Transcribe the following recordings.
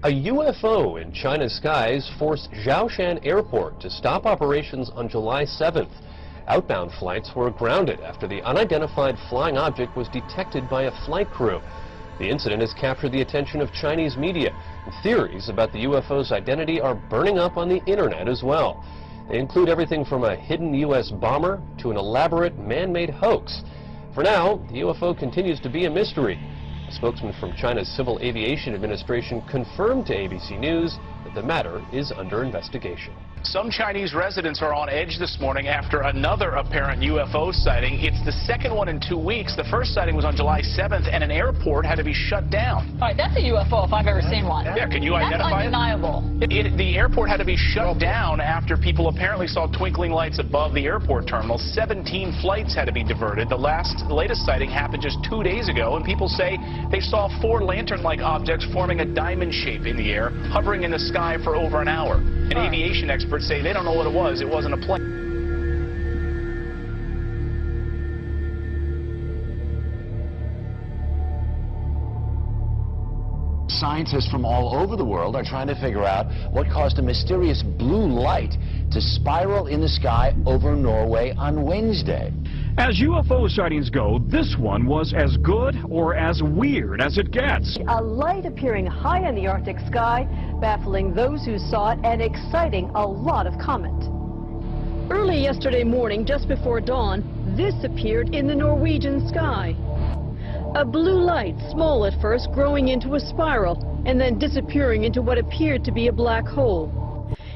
A UFO in China's skies forced Zhoushan Airport to stop operations on July 7th. Outbound flights were grounded after the unidentified flying object was detected by a flight crew. The incident has captured the attention of Chinese media. Theories about the UFO's identity are burning up on the internet as well. They include everything from a hidden U.S. bomber to an elaborate man-made hoax. For now, the UFO continues to be a mystery. A spokesman from China's Civil Aviation Administration confirmed to ABC News that the matter is under investigation. Some Chinese residents are on edge this morning after another apparent UFO sighting. It's the second one in 2 weeks. The first sighting was on July 7th, and an airport had to be shut down. All right, that's a UFO if I've ever seen one. Yeah, can you identify it? That's undeniable. The airport had to be shut down after people apparently saw twinkling lights above the airport terminal. 17 flights had to be diverted. The latest sighting happened just 2 days ago, and people say they saw 4 lantern-like objects forming a diamond shape in the air, hovering in the sky for over an hour. And aviation experts say they don't know what it was. It wasn't a plane. Scientists from all over the world are trying to figure out what caused a mysterious blue light to spiral in the sky over Norway on Wednesday. As UFO sightings go, this one was as good or as weird as it gets. A light appearing high in the Arctic sky, baffling those who saw it and exciting a lot of comment. Early yesterday morning, just before dawn, this appeared in the Norwegian sky. A blue light, small at first, growing into a spiral and then disappearing into what appeared to be a black hole.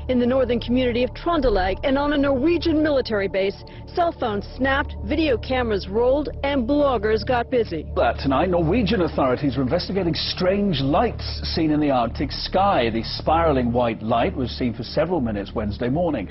In the northern community of Trondelag and on a Norwegian military base, cell phones snapped, video cameras rolled, and bloggers got busy. Tonight, Norwegian authorities were investigating strange lights seen in the Arctic sky. The spiraling white light was seen for several minutes Wednesday morning.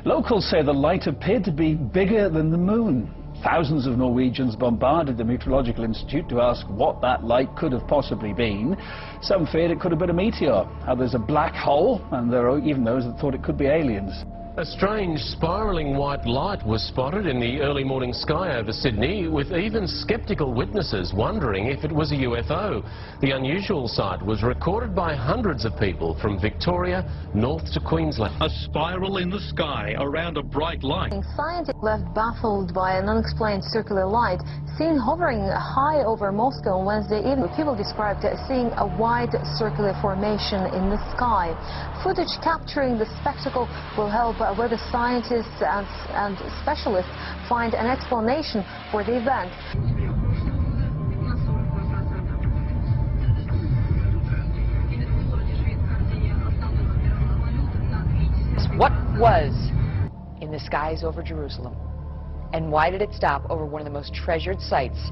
Locals say the light appeared to be bigger than the moon. Thousands of Norwegians bombarded the Meteorological Institute to ask what that light could have possibly been. Some feared it could have been a meteor, others a black hole, and there are even those that thought it could be aliens. A strange spiraling white light was spotted in the early morning sky over Sydney, with even skeptical witnesses wondering if it was a UFO. The unusual sight was recorded by hundreds of people from Victoria north to Queensland. A spiral in the sky around a bright light. Scientists left baffled by an unexplained circular light seen hovering high over Moscow on Wednesday evening. People described seeing a wide circular formation in the sky. Footage capturing the spectacle will help whether scientists and specialists find an explanation for the event. What was in the skies over Jerusalem? And why did it stop over one of the most treasured sites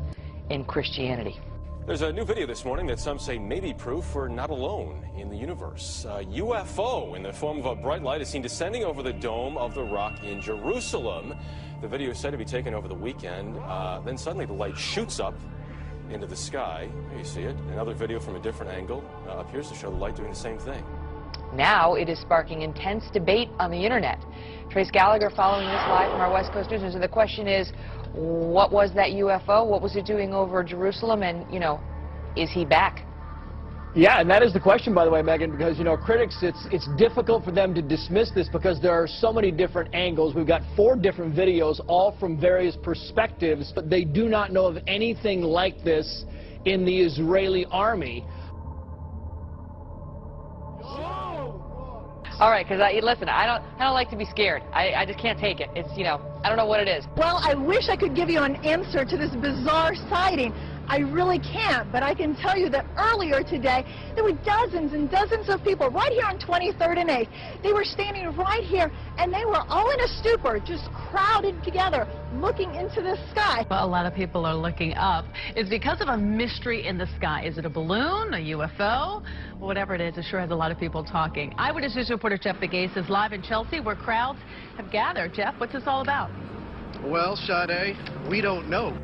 in Christianity? There's a new video this morning that some say may be proof we're not alone in the universe. A UFO in the form of a bright light is seen descending over the Dome of the Rock in Jerusalem. The video is said to be taken over the weekend. Then suddenly the light shoots up into the sky. There you see it. Another video from a different angle appears to show the light doing the same thing. Now it is sparking intense debate on the internet. Trace Gallagher following this live from our West Coast News. So the question is, what was that UFO? What was it doing over Jerusalem? And, you know, is he back? Yeah, and that is the question, by the way, Megan, because, you know, critics, it's difficult for them to dismiss this because there are so many different angles. We've got 4 different videos, all from various perspectives, but they do not know of anything like this in the Israeli army. All right, because listen, I don't like to be scared. I just can't take it. It's, you know, I don't know what it is. Well, I wish I could give you an answer to this bizarre sighting. I really can't, but I can tell you that earlier today, there were dozens and dozens of people right here on 23rd and 8th. They were standing right here, and they were all in a stupor, just crowded together, looking into the sky. Well, a lot of people are looking up. It's because of a mystery in the sky. Is it a balloon, a UFO? Whatever it is, it sure has a lot of people talking. Eyewitness News reporter Jeff Begase is live in Chelsea, where crowds have gathered. Jeff, what's this all about? Well, Sade, we don't know.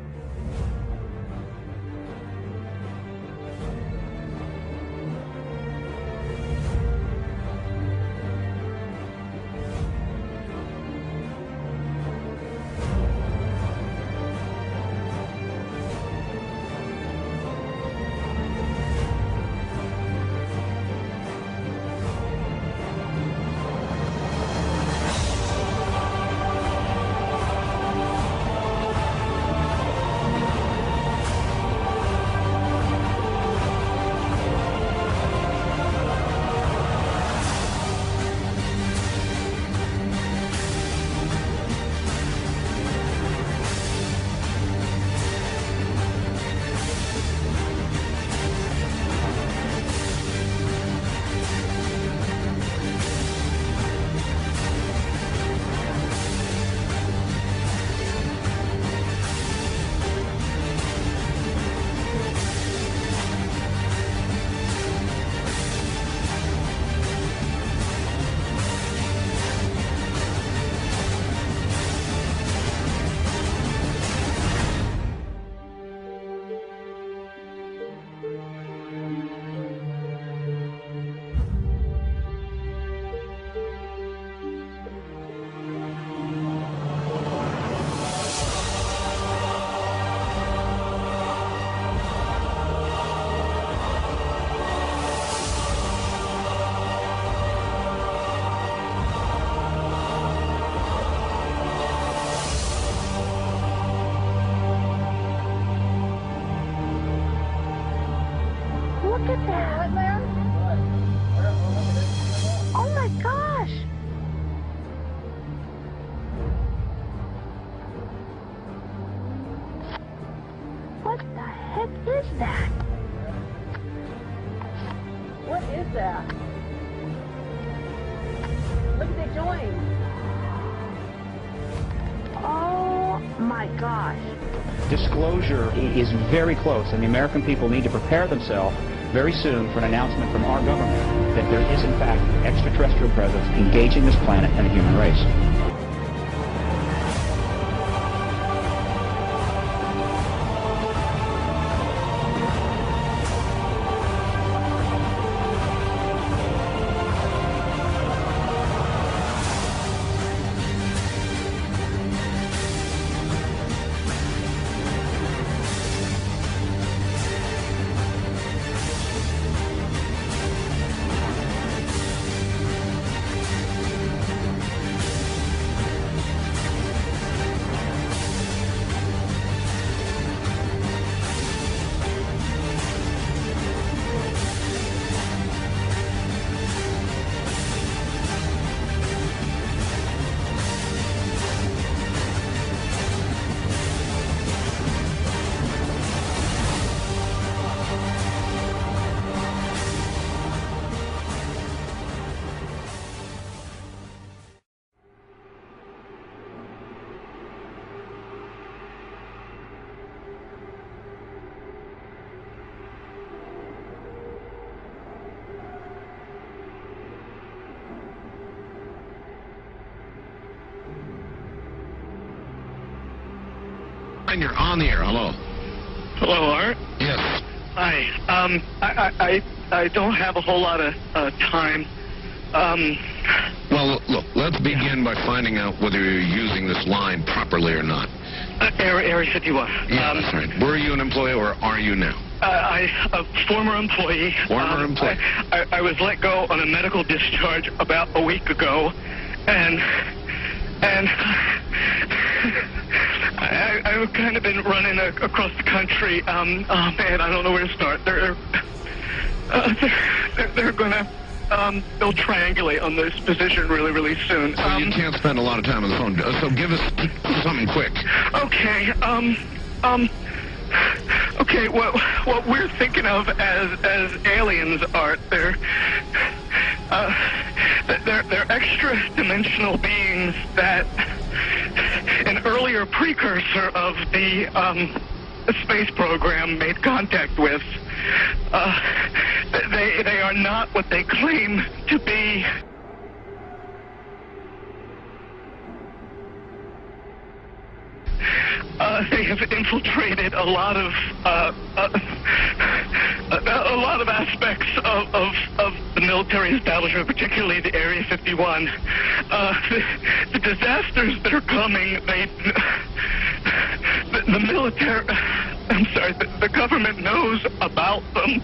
heck is that? What is that? Look at the joint. Oh my gosh. Disclosure is very close, and the American people need to prepare themselves very soon for an announcement from our government that there is, in fact, an extraterrestrial presence engaging this planet and the human race. And you're on the air. Hello. Hello, Art. Yes. Hi. I don't have a whole lot of time. Well, look, let's begin by finding out whether you're using this line properly or not. Area 51. Yeah, that's right. Were you an employee or are you now? A former employee. Former employee. I was let go on a medical discharge about a week ago, and I've kind of been running across the country. Oh man, I don't know where to start. They're gonna they'll triangulate on this position really soon. So you can't spend a lot of time on the phone. So give us something quick. Okay. Okay. What we're thinking of as aliens, Art, they're extra-dimensional beings that an earlier precursor of the space program made contact with. They are not what they claim to be. They have infiltrated a lot of aspects of the military establishment, particularly the Area 51. The disasters that are coming, the military, the government knows about them,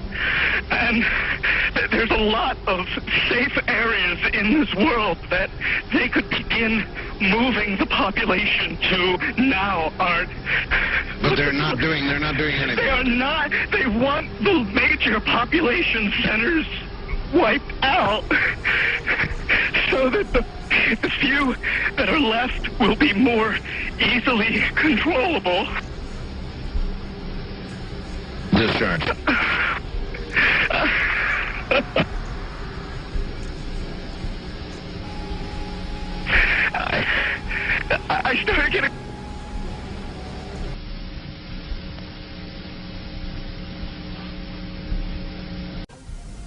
and there's a lot of safe areas in this world that they could begin moving the population to now, Art. But they're not doing anything. They are not. They want the major population centers wiped out so that the few that are left will be more easily controllable. Discharge. I started getting...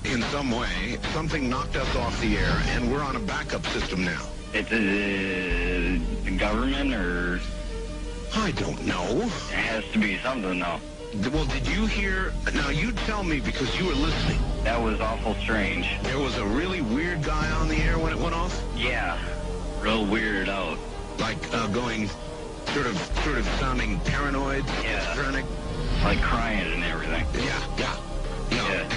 In some way, something knocked us off the air, and we're on a backup system now. It's the government, or... I don't know. It has to be something, though. Well, did you hear... Now, you tell me, because you were listening. That was awful strange. There was a really weird guy on the air when it went off? Yeah. Real weirded out. Like, going... Sort of sounding paranoid? Yeah. Schizophrenic? Like crying and everything. Yeah.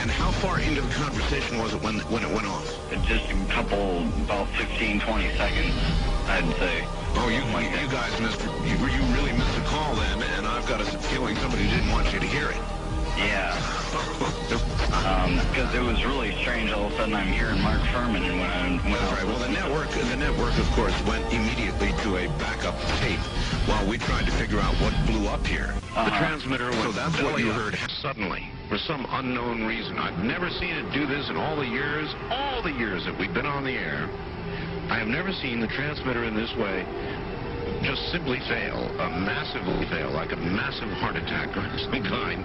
And how far into the conversation was it when it went off? Just a couple, about 15, 20 seconds, I'd say. Oh, you guys missed... You really missed a call then, and I've got a feeling somebody didn't want you to hear it. Yeah. Because it was really strange. All of a sudden, I'm hearing Mark Furman, and when I Right. Well, the network, of course, went immediately to a backup tape while we tried to figure out what blew up here. The transmitter went. So that's what you heard suddenly, for some unknown reason. I've never seen it do this in all the years that we've been on the air. I have never seen the transmitter in this way just simply fail, massively fail, like a massive heart attack of some kind.